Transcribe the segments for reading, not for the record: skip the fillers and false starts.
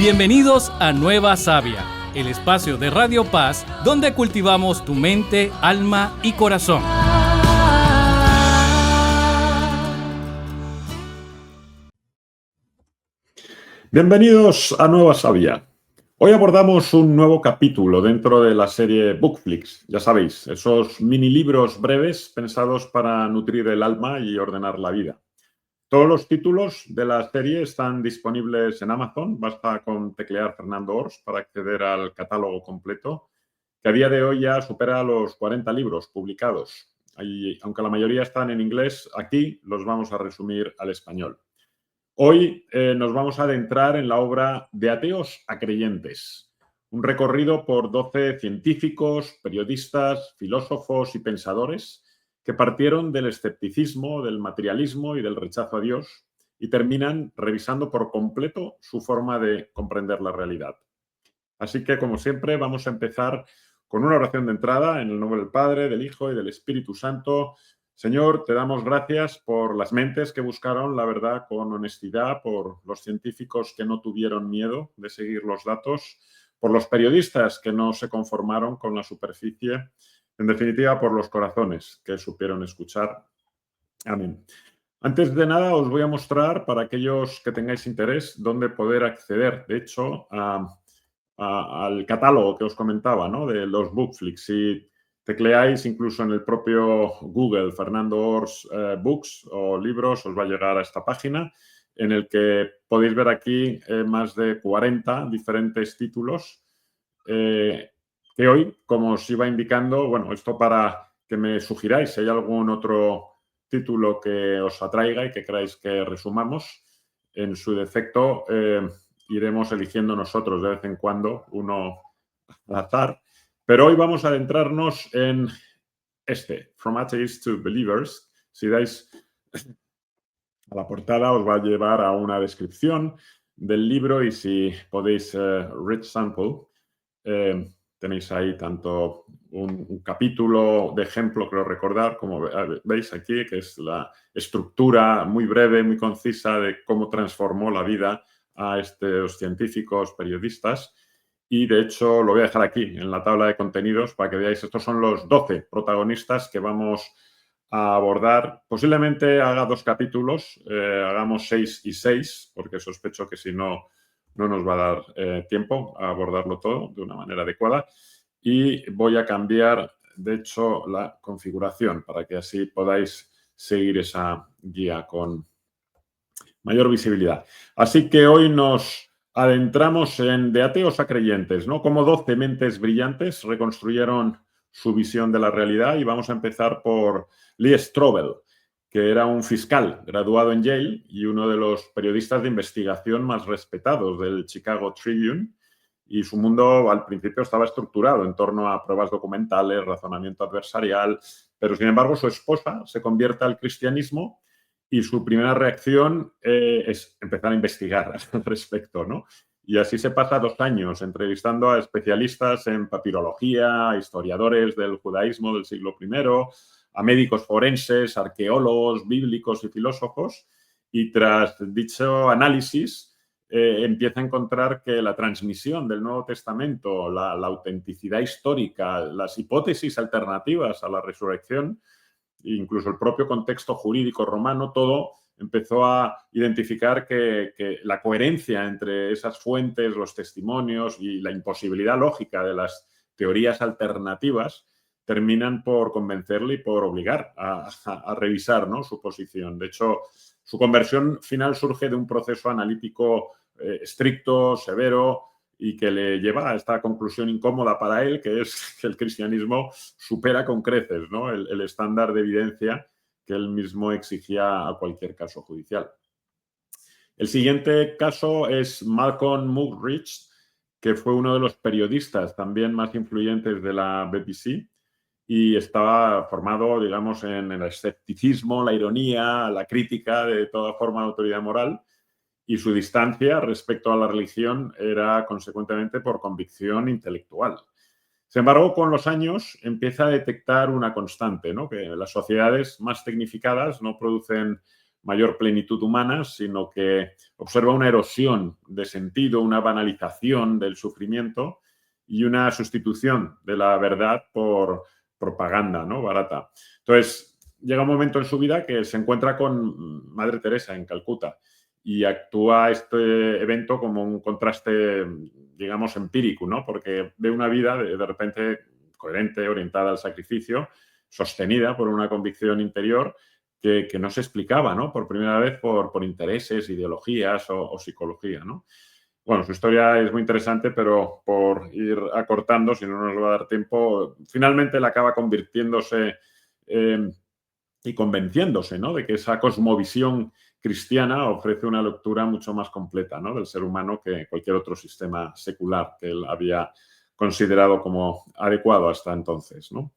Bienvenidos a Nueva Sabia, el espacio de Radio Paz donde cultivamos tu mente, alma y corazón. Bienvenidos a Nueva Sabia. Hoy abordamos un nuevo capítulo dentro de la serie Bookflix. Ya sabéis, esos mini libros breves pensados para nutrir el alma y ordenar la vida. Todos los títulos de la serie están disponibles en Amazon. Basta con teclear Fernando Ors para acceder al catálogo completo, que a día de hoy ya supera los 40 libros publicados. Y, aunque la mayoría están en inglés, aquí los vamos a resumir al español. Hoy nos vamos a adentrar en la obra De ateos a creyentes, un recorrido por 12 científicos, periodistas, filósofos y pensadores que partieron del escepticismo, del materialismo y del rechazo a Dios y terminan revisando por completo su forma de comprender la realidad. Así que, como siempre, vamos a empezar con una oración de entrada en el nombre del Padre, del Hijo y del Espíritu Santo. Señor, te damos gracias por las mentes que buscaron la verdad con honestidad, por los científicos que no tuvieron miedo de seguir los datos, por los periodistas que no se conformaron con la superficie, en definitiva, por los corazones que supieron escuchar. Amén. Antes de nada, os voy a mostrar, para aquellos que tengáis interés, dónde poder acceder, de hecho, al catálogo que os comentaba, ¿no?, de los Bookflix. Si tecleáis incluso en el propio Google Fernando Ors Books o libros, os va a llegar a esta página en el que podéis ver aquí más de 40 diferentes títulos que hoy, como os iba indicando, bueno, esto para que me sugiráis si hay algún otro título que os atraiga y que queráis que resumamos. En su defecto, iremos eligiendo nosotros de vez en cuando uno al azar. Pero hoy vamos a adentrarnos en este, From Atheists to Believers. Si dais a la portada os va a llevar a una descripción del libro y si podéis read sample, tenéis ahí tanto un capítulo de ejemplo, creo recordar, como veis aquí, que es la estructura muy breve, muy concisa de cómo transformó la vida a estos científicos periodistas. Y, de hecho, lo voy a dejar aquí en la tabla de contenidos para que veáis. Estos son los 12 protagonistas que vamos a abordar. Posiblemente haga 2 capítulos, hagamos 6 y 6, porque sospecho que si no, no nos va a dar tiempo a abordarlo todo de una manera adecuada. Y voy a cambiar, de hecho, la configuración para que así podáis seguir esa guía con mayor visibilidad. Así que hoy nos adentramos en De ateos a creyentes, ¿no? Cómo 12 mentes brillantes reconstruyeron su visión de la realidad, y vamos a empezar por Lee Strobel, que era un fiscal graduado en Yale y uno de los periodistas de investigación más respetados del Chicago Tribune, y su mundo al principio estaba estructurado en torno a pruebas documentales, razonamiento adversarial, pero sin embargo su esposa se convierte al cristianismo y su primera reacción es empezar a investigar al respecto, ¿no? Y así se pasa 2 años entrevistando a especialistas en papirología, a historiadores del judaísmo del siglo I, a médicos forenses, arqueólogos, bíblicos y filósofos, y tras dicho análisis empieza a encontrar que la transmisión del Nuevo Testamento, la autenticidad histórica, las hipótesis alternativas a la resurrección, incluso el propio contexto jurídico romano, todo empezó a identificar que la coherencia entre esas fuentes, los testimonios y la imposibilidad lógica de las teorías alternativas terminan por convencerle y por obligar a revisar, ¿no?, su posición. De hecho, su conversión final surge de un proceso analítico estricto, severo, y que le lleva a esta conclusión incómoda para él, que es que el cristianismo supera con creces, ¿no?, el estándar de evidencia que él mismo exigía a cualquier caso judicial. El siguiente caso es Malcolm Muggeridge, que fue uno de los periodistas también más influyentes de la BBC y estaba formado, digamos, en el escepticismo, la ironía, la crítica de toda forma de autoridad moral, y su distancia respecto a la religión era consecuentemente por convicción intelectual. Sin embargo, con los años empieza a detectar una constante, ¿no?, que las sociedades más tecnificadas no producen mayor plenitud humana, sino que observa una erosión de sentido, una banalización del sufrimiento y una sustitución de la verdad por propaganda, ¿no?, barata. Entonces, llega un momento en su vida que se encuentra con Madre Teresa en Calcuta y actúa este evento como un contraste, digamos, empírico, ¿no?, porque ve una vida de repente coherente, orientada al sacrificio, sostenida por una convicción interior que no se explicaba, ¿no?, por primera vez por intereses, ideologías o psicología, ¿no? Bueno, su historia es muy interesante, pero por ir acortando, si no nos va a dar tiempo, finalmente él acaba convirtiéndose y convenciéndose, ¿no?, de que esa cosmovisión cristiana ofrece una lectura mucho más completa, ¿no?, del ser humano que cualquier otro sistema secular que él había considerado como adecuado hasta entonces, ¿no?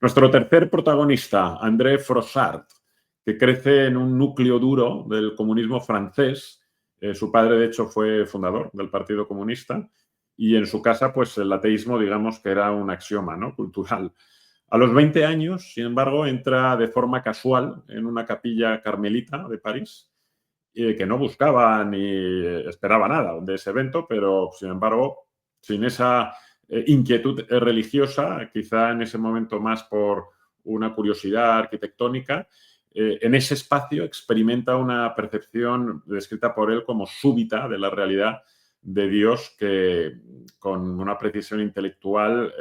Nuestro tercer protagonista, André Froissart, que crece en un núcleo duro del comunismo francés. Su padre, de hecho, fue fundador del Partido Comunista y en su casa, pues, el ateísmo, digamos, que era un axioma, ¿no?, cultural. A los 20 años, sin embargo, entra de forma casual en una capilla carmelita de París, que no buscaba ni esperaba nada de ese evento, pero, sin embargo, sin esa inquietud religiosa, quizá en ese momento más por una curiosidad arquitectónica, en ese espacio experimenta una percepción descrita por él como súbita de la realidad de Dios que con una precisión intelectual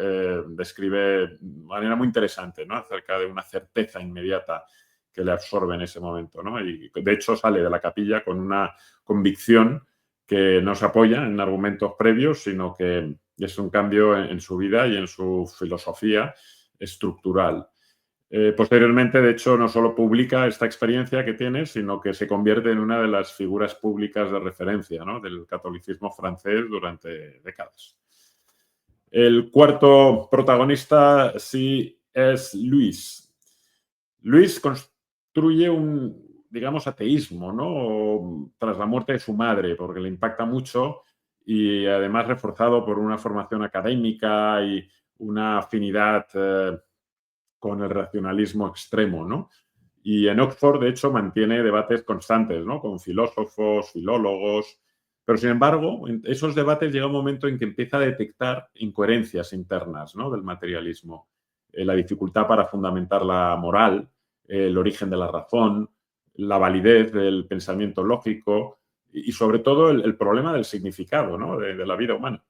describe de manera muy interesante, ¿no?, acerca de una certeza inmediata que le absorbe en ese momento, ¿no? Y de hecho sale de la capilla con una convicción que no se apoya en argumentos previos, sino que es un cambio en su vida y en su filosofía estructural. Posteriormente, de hecho, no solo publica esta experiencia que tiene, sino que se convierte en una de las figuras públicas de referencia, ¿no?, del catolicismo francés durante décadas. El cuarto protagonista sí es Luis. Luis construye un, digamos, ateísmo, ¿no?, tras la muerte de su madre, porque le impacta mucho y además reforzado por una formación académica y una afinidad con el racionalismo extremo, ¿no? Y en Oxford, de hecho, mantiene debates constantes, ¿no?, con filósofos, filólogos, pero sin embargo, en esos debates llega un momento en que empieza a detectar incoherencias internas, ¿no?, del materialismo, la dificultad para fundamentar la moral, el origen de la razón, la validez del pensamiento lógico y sobre todo el problema del significado, ¿no?, de la vida humana.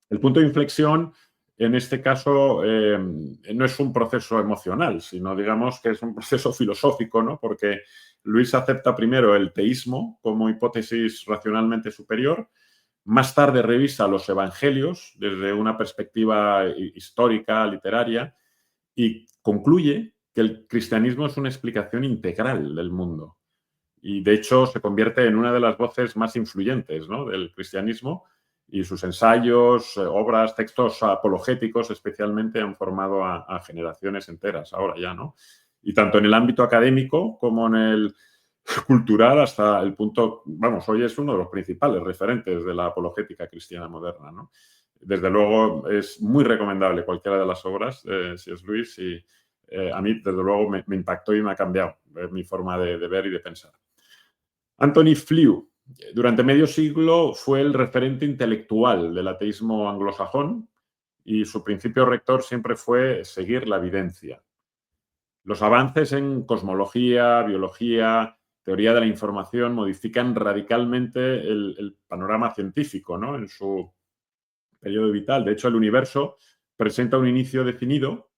El punto de inflexión, en este caso, no es un proceso emocional, sino, digamos, que es un proceso filosófico, ¿no?, porque Luis acepta primero el teísmo como hipótesis racionalmente superior, más tarde revisa los evangelios desde una perspectiva histórica, literaria, y concluye que el cristianismo es una explicación integral del mundo. Y, de hecho, se convierte en una de las voces más influyentes, ¿no?, del cristianismo, y sus ensayos, obras, textos apologéticos especialmente han formado a generaciones enteras ahora ya, ¿no? Y tanto en el ámbito académico como en el cultural hasta el punto, vamos, hoy es uno de los principales referentes de la apologética cristiana moderna, ¿no? Desde luego es muy recomendable cualquiera de las obras, si es Luis, y a mí desde luego me impactó y me ha cambiado mi forma de ver y de pensar. Anthony Flew, durante medio siglo fue el referente intelectual del ateísmo anglosajón y su principio rector siempre fue seguir la evidencia. Los avances en cosmología, biología, teoría de la información modifican radicalmente el panorama científico, ¿no?, en su periodo vital. De hecho, el universo presenta un inicio definido,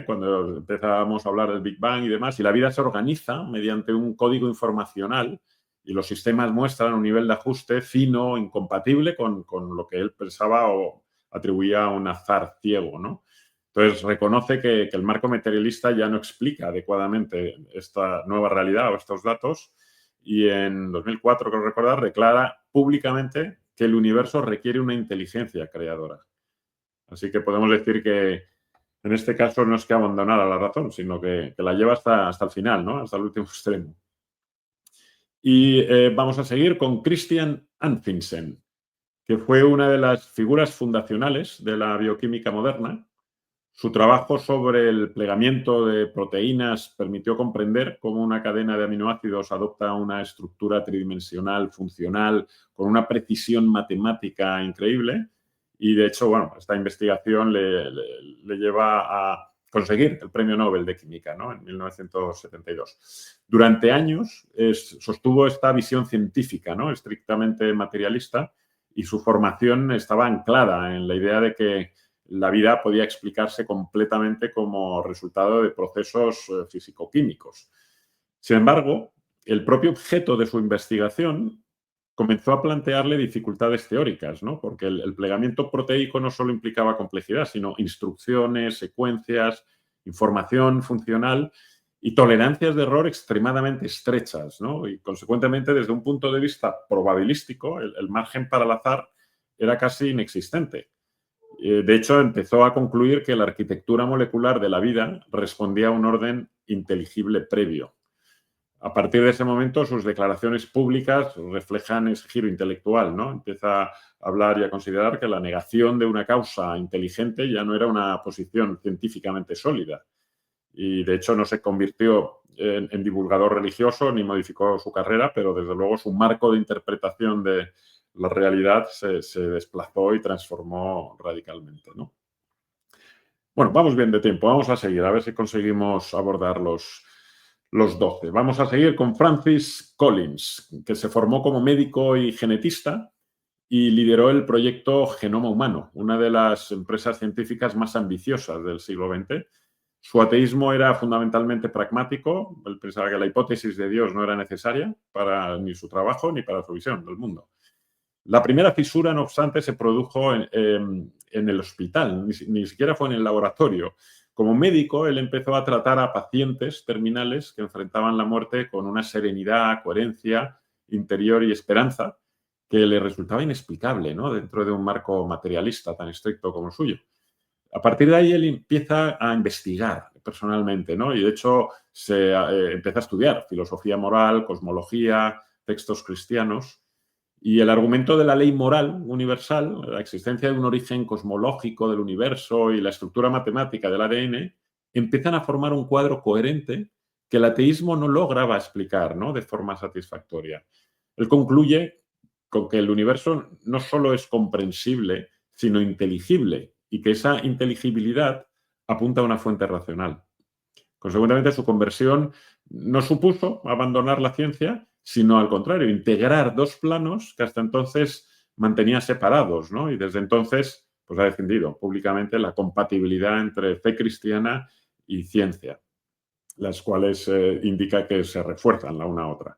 cuando empezamos a hablar del Big Bang y demás, y la vida se organiza mediante un código informacional y los sistemas muestran un nivel de ajuste fino, incompatible con lo que él pensaba o atribuía a un azar ciego, ¿no? Entonces, reconoce que el marco materialista ya no explica adecuadamente esta nueva realidad o estos datos y en 2004, creo recordar, declara públicamente que el universo requiere una inteligencia creadora. Así que podemos decir que en este caso no es que abandonara la razón, sino que la lleva hasta el final, ¿no?, hasta el último extremo. Y vamos a seguir con Christian Anfinsen, que fue una de las figuras fundacionales de la bioquímica moderna. Su trabajo sobre el plegamiento de proteínas permitió comprender cómo una cadena de aminoácidos adopta una estructura tridimensional funcional con una precisión matemática increíble. Y, de hecho, bueno, esta investigación le lleva a conseguir el Premio Nobel de Química, ¿no? En 1972. Durante años sostuvo esta visión científica, ¿no? Estrictamente materialista, y su formación estaba anclada en la idea de que la vida podía explicarse completamente como resultado de procesos físico-químicos. Sin embargo, el propio objeto de su investigación comenzó a plantearle dificultades teóricas, ¿no? Porque el plegamiento proteico no solo implicaba complejidad, sino instrucciones, secuencias, información funcional y tolerancias de error extremadamente estrechas, ¿no? Y, consecuentemente, desde un punto de vista probabilístico, el margen para el azar era casi inexistente. De hecho, empezó a concluir que la arquitectura molecular de la vida respondía a un orden inteligible previo. A partir de ese momento, sus declaraciones públicas reflejan ese giro intelectual, ¿no? Empieza a hablar y a considerar que la negación de una causa inteligente ya no era una posición científicamente sólida. Y, de hecho, no se convirtió en divulgador religioso ni modificó su carrera, pero, desde luego, su marco de interpretación de la realidad se desplazó y transformó radicalmente, ¿no? Bueno, vamos bien de tiempo, vamos a seguir, a ver si conseguimos abordar los 12. Vamos a seguir con Francis Collins, que se formó como médico y genetista y lideró el proyecto Genoma Humano, una de las empresas científicas más ambiciosas del siglo XX. Su ateísmo era fundamentalmente pragmático. Él pensaba que la hipótesis de Dios no era necesaria para ni su trabajo ni para su visión del mundo. La primera fisura, no obstante, se produjo en el hospital, ni siquiera fue en el laboratorio. Como médico, él empezó a tratar a pacientes terminales que enfrentaban la muerte con una serenidad, coherencia interior y esperanza que le resultaba inexplicable, ¿no? Dentro de un marco materialista tan estricto como el suyo. A partir de ahí, él empieza a investigar personalmente, ¿no? Y, de hecho, empieza a estudiar filosofía moral, cosmología, textos cristianos. Y el argumento de la ley moral universal, la existencia de un origen cosmológico del universo y la estructura matemática del ADN, empiezan a formar un cuadro coherente que el ateísmo no lograba explicar, ¿no? De forma satisfactoria. Él concluye con que el universo no solo es comprensible, sino inteligible, y que esa inteligibilidad apunta a una fuente racional. Consecuentemente, su conversión no supuso abandonar la ciencia, sino, al contrario, integrar dos planos que hasta entonces mantenía separados, ¿no? Y desde entonces, pues, ha defendido públicamente la compatibilidad entre fe cristiana y ciencia, las cuales indica que se refuerzan la una a otra.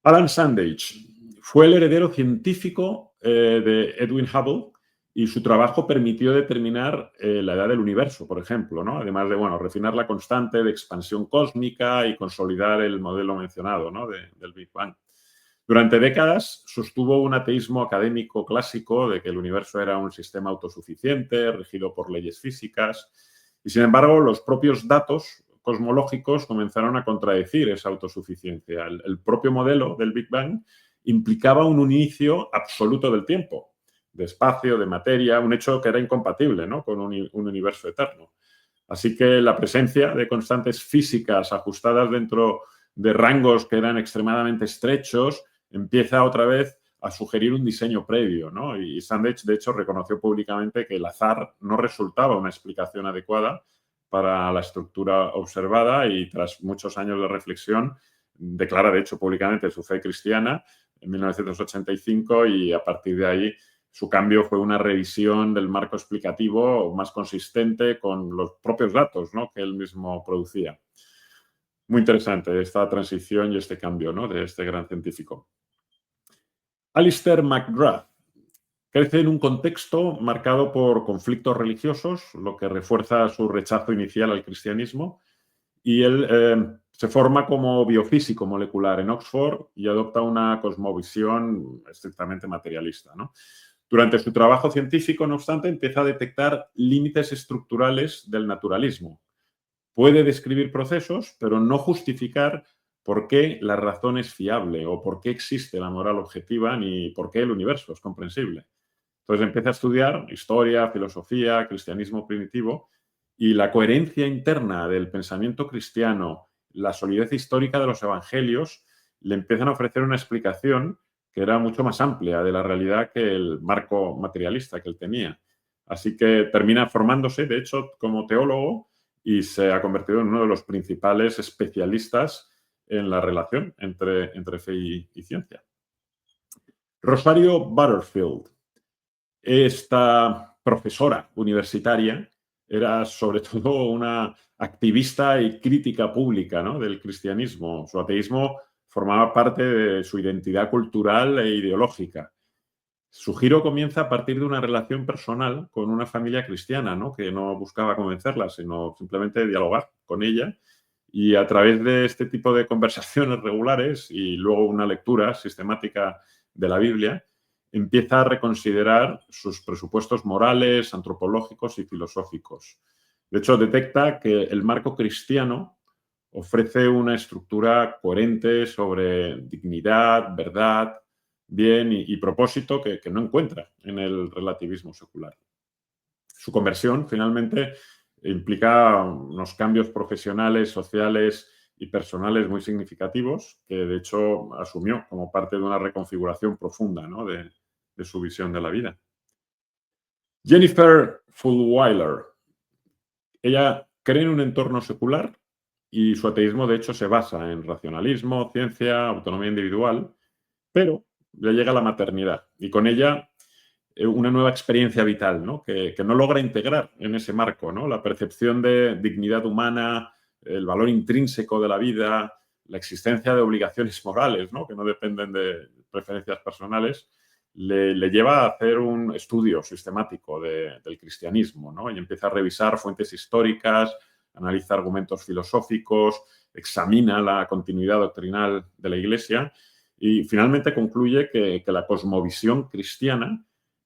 Alan Sandage fue el heredero científico de Edwin Hubble, y su trabajo permitió determinar la edad del universo, por ejemplo, ¿no? Además de, bueno, refinar la constante de expansión cósmica y consolidar el modelo mencionado, ¿no? del Big Bang. Durante décadas sostuvo un ateísmo académico clásico de que el universo era un sistema autosuficiente, regido por leyes físicas, y, sin embargo, los propios datos cosmológicos comenzaron a contradecir esa autosuficiencia. El propio modelo del Big Bang implicaba un inicio absoluto del tiempo, de espacio, de materia, un hecho que era incompatible, ¿no? Con un universo eterno. Así que la presencia de constantes físicas ajustadas dentro de rangos que eran extremadamente estrechos empieza otra vez a sugerir un diseño previo, ¿no? Y Sandage, de hecho, reconoció públicamente que el azar no resultaba una explicación adecuada para la estructura observada, y, tras muchos años de reflexión, declara, de hecho, públicamente su fe cristiana en 1985, y a partir de ahí su cambio fue una revisión del marco explicativo más consistente con los propios datos, ¿no? Que él mismo producía. Muy interesante esta transición y este cambio, ¿no? De este gran científico. Alistair McGrath crece en un contexto marcado por conflictos religiosos, lo que refuerza su rechazo inicial al cristianismo, y él se forma como biofísico molecular en Oxford y adopta una cosmovisión estrictamente materialista, ¿no? Durante su trabajo científico, no obstante, empieza a detectar límites estructurales del naturalismo. Puede describir procesos, pero no justificar por qué la razón es fiable o por qué existe la moral objetiva ni por qué el universo es comprensible. Entonces empieza a estudiar historia, filosofía, cristianismo primitivo y la coherencia interna del pensamiento cristiano, la solidez histórica de los evangelios, le empiezan a ofrecer una explicación que era mucho más amplia de la realidad que el marco materialista que él tenía. Así que termina formándose, de hecho, como teólogo y se ha convertido en uno de los principales especialistas en la relación entre fe y ciencia. Rosario Butterfield, esta profesora universitaria, era sobre todo una activista y crítica pública, ¿no?, del cristianismo. Su ateísmo formaba parte de su identidad cultural e ideológica. Su giro comienza a partir de una relación personal con una familia cristiana, ¿no?, que no buscaba convencerla, sino simplemente dialogar con ella. Y a través de este tipo de conversaciones regulares y luego una lectura sistemática de la Biblia, empieza a reconsiderar sus presupuestos morales, antropológicos y filosóficos. De hecho, detecta que el marco cristiano ofrece una estructura coherente sobre dignidad, verdad, bien y propósito que no encuentra en el relativismo secular. Su conversión, finalmente, implica unos cambios profesionales, sociales y personales muy significativos que, de hecho, asumió como parte de una reconfiguración profunda, ¿no?, de su visión de la vida. Jennifer Fulwiler. Ella cree en un entorno secular y su ateísmo, de hecho, se basa en racionalismo, ciencia, autonomía individual, pero ya llega la maternidad y con ella una nueva experiencia vital, ¿no?, que no logra integrar en ese marco, ¿no?, la percepción de dignidad humana, el valor intrínseco de la vida, la existencia de obligaciones morales, ¿no?, que no dependen de preferencias personales, le lleva a hacer un estudio sistemático del cristianismo, ¿no?, y empieza a revisar fuentes históricas, analiza argumentos filosóficos, examina la continuidad doctrinal de la Iglesia y finalmente concluye que la cosmovisión cristiana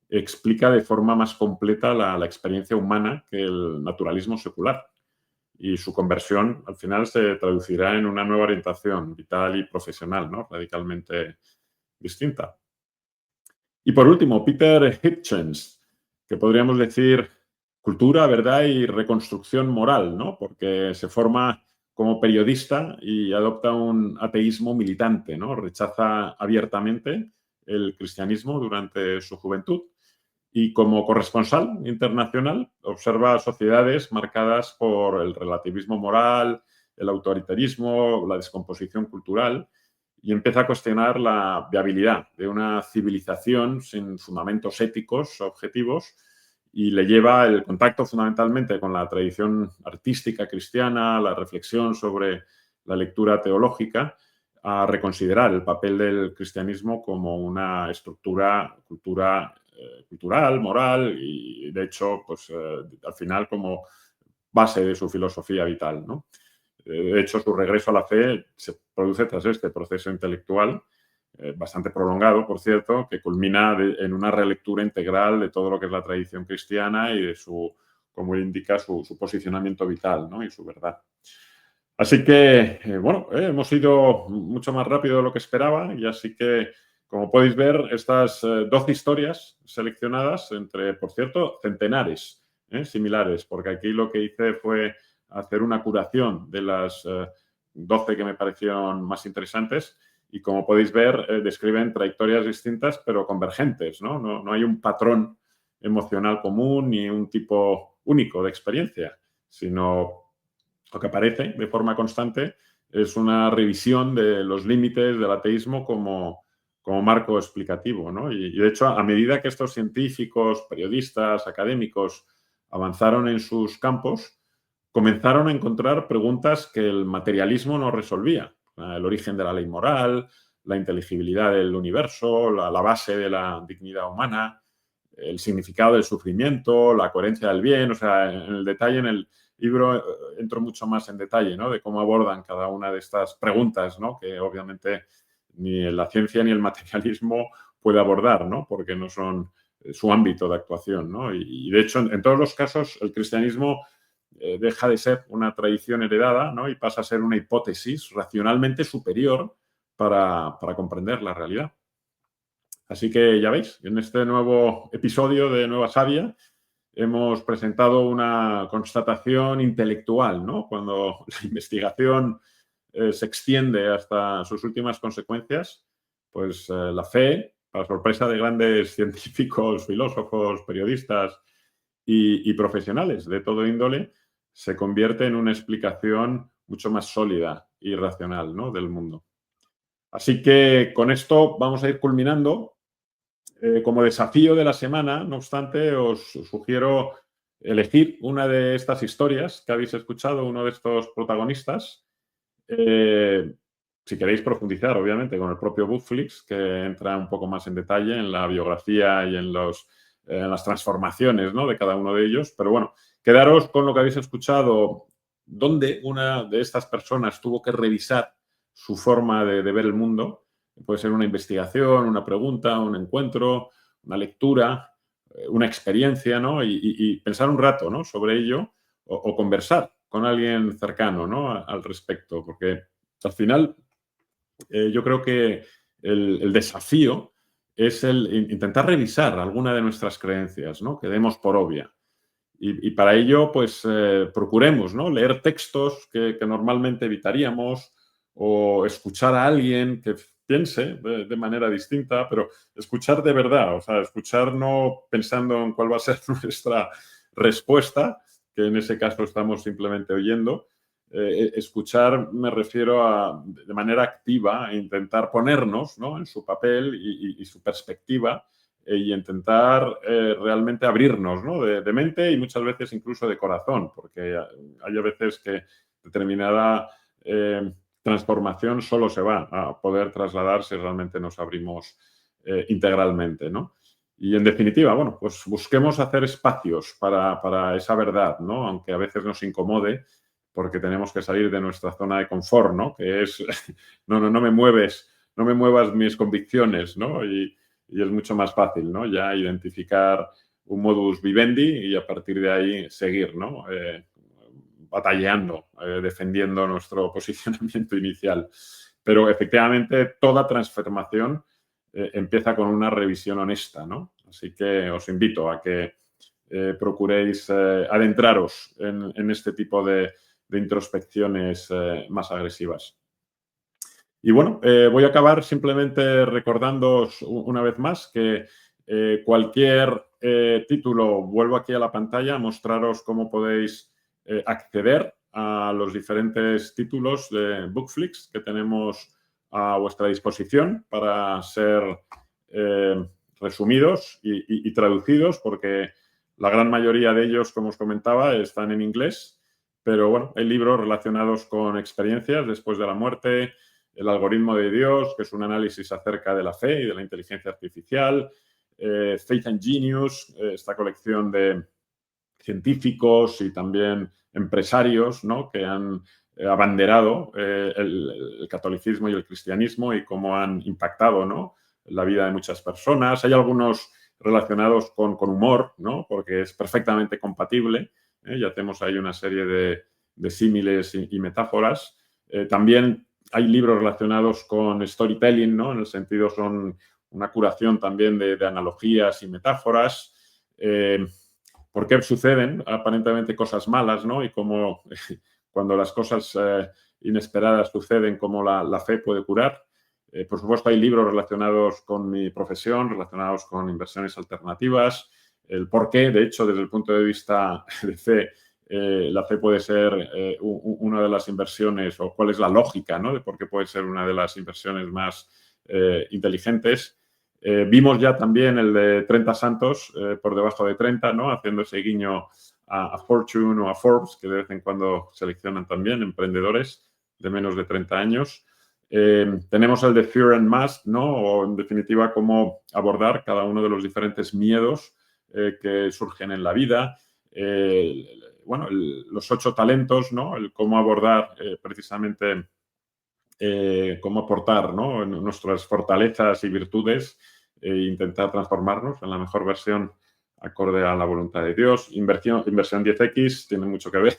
explica de forma más completa la experiencia humana que el naturalismo secular. Y su conversión, al final, se traducirá en una nueva orientación vital y profesional, ¿no?, radicalmente distinta. Y por último, Peter Hitchens, que podríamos decir cultura, verdad y reconstrucción moral, ¿no?, porque se forma como periodista y adopta un ateísmo militante, ¿no?, rechaza abiertamente el cristianismo durante su juventud. Y como corresponsal internacional observa sociedades marcadas por el relativismo moral, el autoritarismo, la descomposición cultural y empieza a cuestionar la viabilidad de una civilización sin fundamentos éticos objetivos y le lleva el contacto fundamentalmente con la tradición artística cristiana, la reflexión sobre la lectura teológica, a reconsiderar el papel del cristianismo como una estructura cultural, moral y, de hecho, pues al final como base de su filosofía vital, ¿no? De hecho, su regreso a la fe se produce tras este proceso intelectual, bastante prolongado, por cierto, que culmina en una relectura integral de todo lo que es la tradición cristiana y de su, como indica, su posicionamiento vital, ¿no?, y su verdad. Así que, bueno, hemos ido mucho más rápido de lo que esperaba y así que, como podéis ver, estas 12 historias seleccionadas entre, por cierto, centenares similares, porque aquí lo que hice fue hacer una curación de las 12 que me parecieron más interesantes y, como podéis ver, describen trayectorias distintas pero convergentes, ¿no? No hay un patrón emocional común ni un tipo único de experiencia, sino lo que aparece de forma constante es una revisión de los límites del ateísmo como marco explicativo, ¿no? Y, de hecho, a medida que estos científicos, periodistas, académicos avanzaron en sus campos, comenzaron a encontrar preguntas que el materialismo no resolvía. El origen de la ley moral, la inteligibilidad del universo, la base de la dignidad humana, el significado del sufrimiento, la coherencia del bien. O sea, en el detalle, en el libro entro mucho más en detalle, ¿no?, de cómo abordan cada una de estas preguntas, ¿no?, que obviamente ni la ciencia ni el materialismo puede abordar, ¿no?, porque no son su ámbito de actuación, ¿no? Y de hecho, en todos los casos, el cristianismo deja de ser una tradición heredada, ¿no?, y pasa a ser una hipótesis racionalmente superior para comprender la realidad. Así que ya veis, en este nuevo episodio de Nueva Sabia hemos presentado una constatación intelectual, ¿no? Cuando la investigación se extiende hasta sus últimas consecuencias, pues la fe, para sorpresa de grandes científicos, filósofos, periodistas y profesionales de todo índole, se convierte en una explicación mucho más sólida y racional, ¿no?, del mundo. Así que con esto vamos a ir culminando. Como desafío de la semana, no obstante, os sugiero elegir una de estas historias que habéis escuchado, uno de estos protagonistas. Si queréis profundizar, obviamente, con el propio Bookflix, que entra un poco más en detalle en la biografía y en las transformaciones, ¿no?, de cada uno de ellos. Pero bueno, quedaros con lo que habéis escuchado, donde una de estas personas tuvo que revisar su forma de ver el mundo. Puede ser una investigación, una pregunta, un encuentro, una lectura, una experiencia, ¿no? Y pensar un rato, ¿no?, sobre ello o conversar con alguien cercano, ¿no?, al respecto. Porque al final yo creo que el desafío es el intentar revisar alguna de nuestras creencias, ¿no?, que demos por obvia. Y para ello, pues, procuremos, ¿no?, leer textos que normalmente evitaríamos o escuchar a alguien que piense de manera distinta, pero escuchar de verdad, o sea, escuchar no pensando en cuál va a ser nuestra respuesta, que en ese caso estamos simplemente oyendo. Escuchar me refiero a, de manera activa, a intentar ponernos, ¿no?, en su papel y su perspectiva, y intentar realmente abrirnos, ¿no?, de mente y muchas veces incluso de corazón, porque hay a veces que determinada transformación solo se va a poder trasladar si realmente nos abrimos integralmente, ¿no? Y en definitiva, bueno, pues busquemos hacer espacios para esa verdad, ¿no?, aunque a veces nos incomode, porque tenemos que salir de nuestra zona de confort, ¿no?, que es no me muevas mis convicciones, ¿no? Y es mucho más fácil, ¿no?, ya identificar un modus vivendi y a partir de ahí seguir, ¿no?, batallando, defendiendo nuestro posicionamiento inicial. Pero efectivamente toda transformación empieza con una revisión honesta, ¿no? Así que os invito a que procuréis adentraros en este tipo de introspecciones más agresivas. Y bueno, voy a acabar simplemente recordándoos una vez más que cualquier título, vuelvo aquí a la pantalla a mostraros cómo podéis acceder a los diferentes títulos de Bookflix que tenemos a vuestra disposición para ser resumidos y traducidos, porque la gran mayoría de ellos, como os comentaba, están en inglés, pero bueno, hay libros relacionados con experiencias después de la muerte, el algoritmo de Dios, que es un análisis acerca de la fe y de la inteligencia artificial, Faith and Genius, esta colección de científicos y también empresarios, ¿no?, que han abanderado el catolicismo y el cristianismo y cómo han impactado, ¿no?, la vida de muchas personas. Hay algunos relacionados con humor, ¿no?, porque es perfectamente compatible. Ya tenemos ahí una serie de símiles y metáforas. También hay libros relacionados con storytelling, ¿no?, en el sentido son una curación también de analogías y metáforas. ¿Por qué suceden aparentemente cosas malas, ¿no?, y cómo cuando las cosas inesperadas suceden, cómo la fe puede curar? Por supuesto, hay libros relacionados con mi profesión, relacionados con inversiones alternativas, el por qué, de hecho, desde el punto de vista de fe, la fe puede ser una de las inversiones, o cuál es la lógica, ¿no?, de por qué puede ser una de las inversiones más inteligentes. Vimos ya también el de 30 santos por debajo de 30, ¿no?, haciendo ese guiño a Fortune o a Forbes, que de vez en cuando seleccionan también emprendedores de menos de 30 años. Tenemos el de Fear and Mask, ¿no?, o en definitiva cómo abordar cada uno de los diferentes miedos que surgen en la vida. Bueno, los 8 talentos, ¿no?, el cómo abordar precisamente cómo aportar, ¿no?, nuestras fortalezas y virtudes e intentar transformarnos en la mejor versión acorde a la voluntad de Dios. Inversión 10X tiene mucho que ver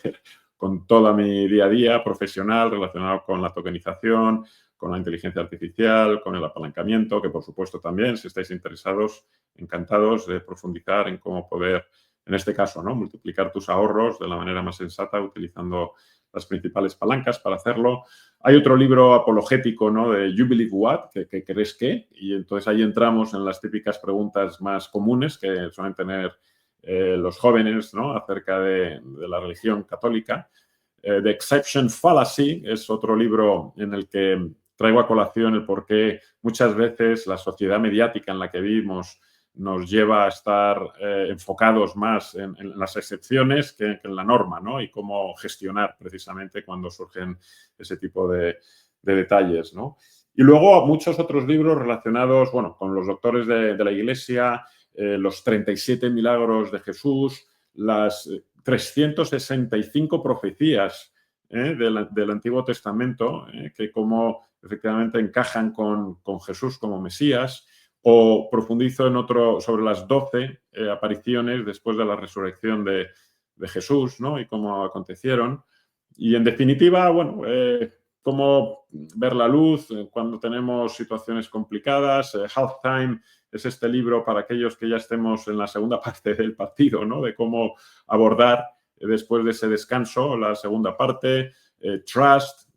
con toda mi día a día profesional relacionado con la tokenización, con la inteligencia artificial, con el apalancamiento, que por supuesto también, si estáis interesados, encantados de profundizar en cómo poder, en este caso, ¿no?, multiplicar tus ahorros de la manera más sensata utilizando las principales palancas para hacerlo. Hay otro libro apologético, ¿no?, de You Believe What, que crees qué, y entonces ahí entramos en las típicas preguntas más comunes que suelen tener los jóvenes, ¿no?, acerca de la religión católica. The Exception Fallacy es otro libro en el que traigo a colación el por qué muchas veces la sociedad mediática en la que vivimos nos lleva a estar enfocados más en las excepciones que en la norma, ¿no?, y cómo gestionar precisamente cuando surgen ese tipo de detalles, ¿no? Y luego muchos otros libros relacionados, bueno, con los doctores de la Iglesia, los 37 milagros de Jesús, las 365 profecías del Antiguo Testamento, que cómo efectivamente encajan con Jesús como Mesías, o profundizo en otro sobre las 12 apariciones después de la resurrección de Jesús, ¿no?, y cómo acontecieron. Y en definitiva, bueno, cómo ver la luz cuando tenemos situaciones complicadas. Halftime es este libro para aquellos que ya estemos en la segunda parte del partido, ¿no?, de cómo abordar después de ese descanso la segunda parte. Trust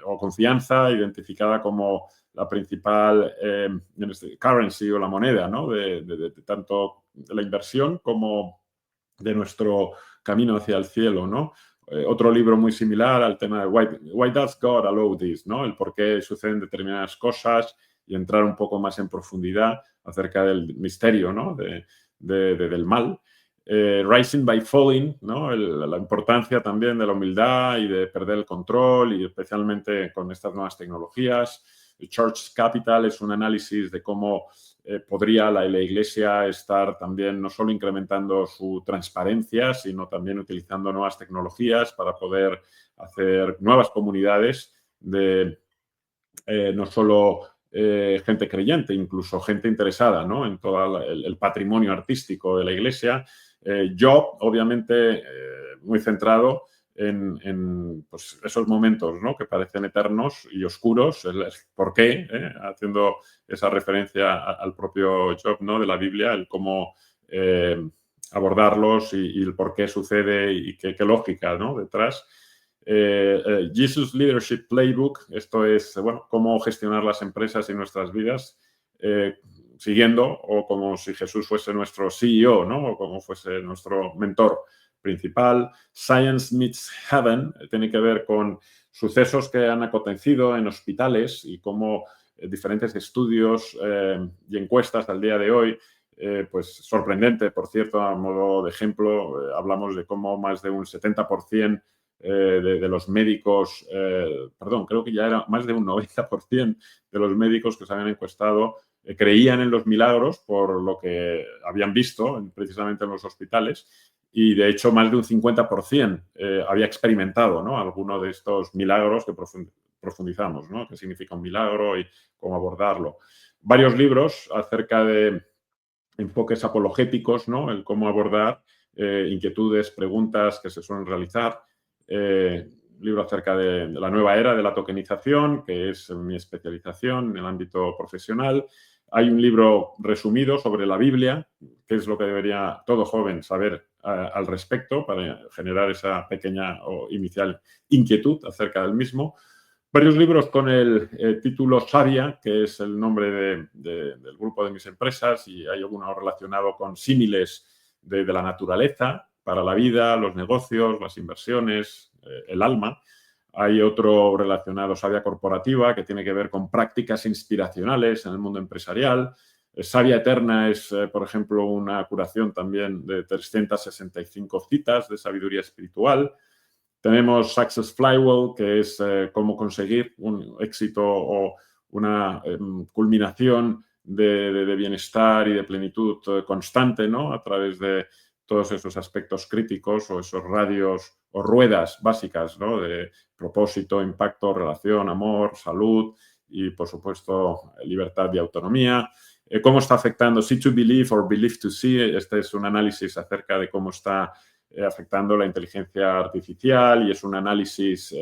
o confianza, identificada como la principal currency o la moneda, ¿no?, de tanto de la inversión como de nuestro camino hacia el cielo, ¿no? Otro libro muy similar al tema de Why Does God Allow This, ¿no?, el por qué suceden determinadas cosas y entrar un poco más en profundidad acerca del misterio, ¿no?, del mal. Rising by Falling, ¿no?, la importancia también de la humildad y de perder el control, y especialmente con estas nuevas tecnologías. Church Capital es un análisis de cómo podría la Iglesia estar también no solo incrementando su transparencia, sino también utilizando nuevas tecnologías para poder hacer nuevas comunidades de no solo gente creyente, incluso gente interesada, ¿no?, en todo el patrimonio artístico de la Iglesia. Job, obviamente, muy centrado en pues, esos momentos, ¿no?, que parecen eternos y oscuros. ¿Por qué? Haciendo esa referencia al propio Job, ¿no?, de la Biblia, el cómo abordarlos y el por qué sucede y qué lógica, ¿no?, detrás. Jesus Leadership Playbook, esto es, bueno, cómo gestionar las empresas y nuestras vidas, siguiendo, o como si Jesús fuese nuestro CEO, ¿no?, o como fuese nuestro mentor principal. Science Meets Heaven tiene que ver con sucesos que han acontecido en hospitales y cómo diferentes estudios y encuestas al día de hoy, pues sorprendente, por cierto, a modo de ejemplo, hablamos de cómo más de un 70% de los médicos, creo que ya era más de un 90% de los médicos que se habían encuestado creían en los milagros por lo que habían visto precisamente en los hospitales, y de hecho más de un 50% había experimentado, ¿no?, alguno de estos milagros que profundizamos, ¿no?, qué significa un milagro y cómo abordarlo. Varios libros acerca de enfoques apologéticos, ¿no?, el cómo abordar inquietudes, preguntas que se suelen realizar. Libro acerca de la nueva era de la tokenización, que es mi especialización en el ámbito profesional. Hay un libro resumido sobre la Biblia, que es lo que debería todo joven saber al respecto para generar esa pequeña o inicial inquietud acerca del mismo. Varios libros con el título Savia, que es el nombre del grupo de mis empresas, y hay alguno relacionado con símiles de la naturaleza para la vida, los negocios, las inversiones, el alma. Hay otro relacionado, Savia Corporativa, que tiene que ver con prácticas inspiracionales en el mundo empresarial. Savia Eterna es, por ejemplo, una curación también de 365 citas de sabiduría espiritual. Tenemos Success Flywheel, que es cómo conseguir un éxito o una culminación de bienestar y de plenitud constante, ¿no?, a través de todos esos aspectos críticos o esos radios o ruedas básicas, ¿no?, de propósito, impacto, relación, amor, salud y, por supuesto, libertad y autonomía. ¿Cómo está afectando See to Believe or Believe to See? Este es un análisis acerca de cómo está afectando la inteligencia artificial, y es un análisis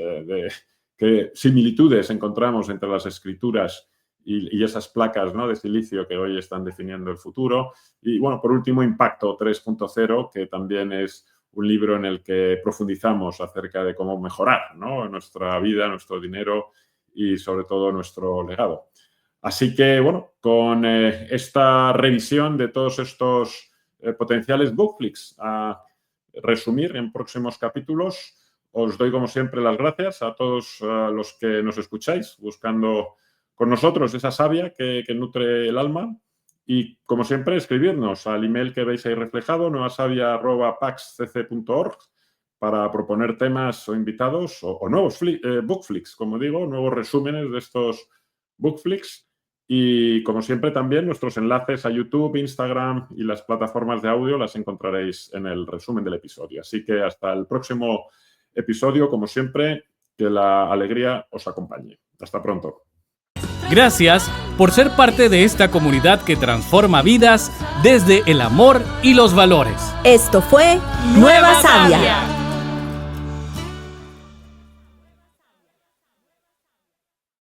qué similitudes encontramos entre las escrituras y esas placas, ¿no?, de silicio que hoy están definiendo el futuro. Y, bueno, por último, Impacto 3.0, que también es un libro en el que profundizamos acerca de cómo mejorar, ¿no?, nuestra vida, nuestro dinero y, sobre todo, nuestro legado. Así que, bueno, con esta revisión de todos estos potenciales bookflix a resumir en próximos capítulos, os doy, como siempre, las gracias a todos los que nos escucháis, buscando con nosotros esa savia que nutre el alma. Y, como siempre, escribirnos al email que veis ahí reflejado, nuevasavia@paxcc.org, para proponer temas o invitados o nuevos bookflix, como digo, nuevos resúmenes de estos bookflix. Y, como siempre, también nuestros enlaces a YouTube, Instagram y las plataformas de audio las encontraréis en el resumen del episodio. Así que hasta el próximo episodio, como siempre, que la alegría os acompañe. Hasta pronto. Gracias por ser parte de esta comunidad que transforma vidas desde el amor y los valores. Esto fue Nueva Savia.